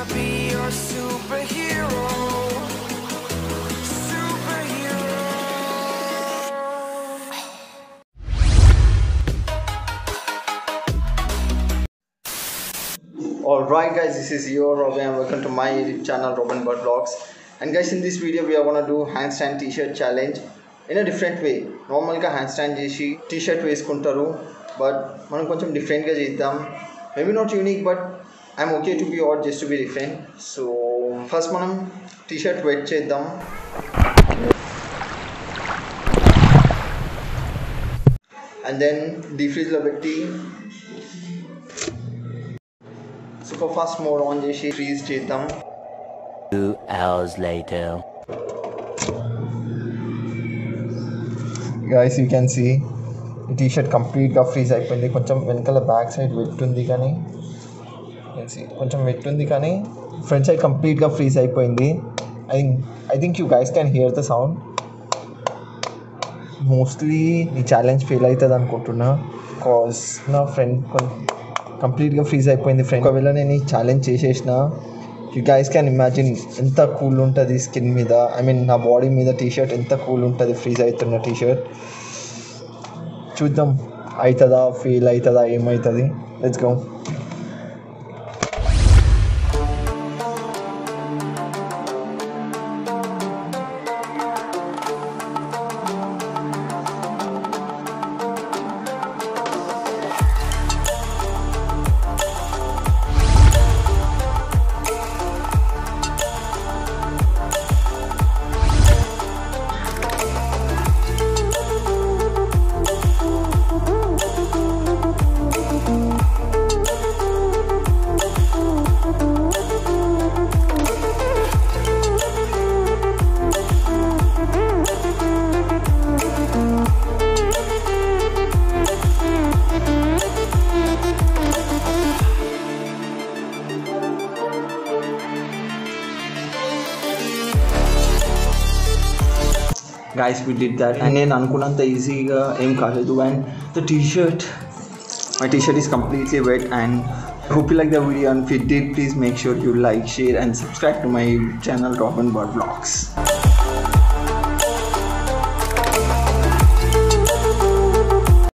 wanna be your superhero. Alright guys, this is your Robin and welcome to my YouTube channel Robin Bird Vlogs. And guys, in this video we are gonna do handstand t-shirt challenge in a different way. Normal ga handstand chesi t-shirt veskuntaru, but manam koncham different ga cheddam. Maybe not unique, but I'm okay to be odd just to be different. So first manam t-shirt wet cheddam. And then defreeze lo petti super fast mode on చేసి freeze చేద్దాం. 2 hours later. Guys, you can see the t-shirt complete గా freeze అయిపోయింది. కొంచెం వెనకాల back side wet ఉంది కానీ you can see కొంచెం wet ఉంది కానీ ఫ్రంట్ సైడ్ కంప్లీట్ గా freeze అయిపోయింది. I think you guys can hear the sound. Mostly ఈ ఛాలెంజ్ ఫెయిల్ అవుతుంది అనుకుంటున్నా, బికాజ్ నా ఫ్రెండ్ కంప్లీట్గా ఫ్రీజ్ అయిపోయింది. ఫ్రెండ్ ఒకవేళ నేను ఈ ఛాలెంజ్ చేసేసిన, యూ గైస్ క్యాన్ ఇమాజిన్ ఎంత కూల్ ఉంటుంది స్కిన్ మీద, ఐ మీన్ నా బాడీ మీద టీషర్ట్ ఎంత కూల్ ఉంటుంది ఫ్రీజ్ అవుతున్న టీషర్ట్. చూద్దాం అవుతుందా ఫెయిల్ అవుతుందా ఏమవుతుంది. Let's go. Guys, we did that and నేను అనుకున్నంత ఈజీగా ఏం కాలేదు. And the t-shirt, my t-shirt is completely wet, and I hope you like the video, and if you did, please make sure you like, share and subscribe to my channel Robin Bird Vlogs.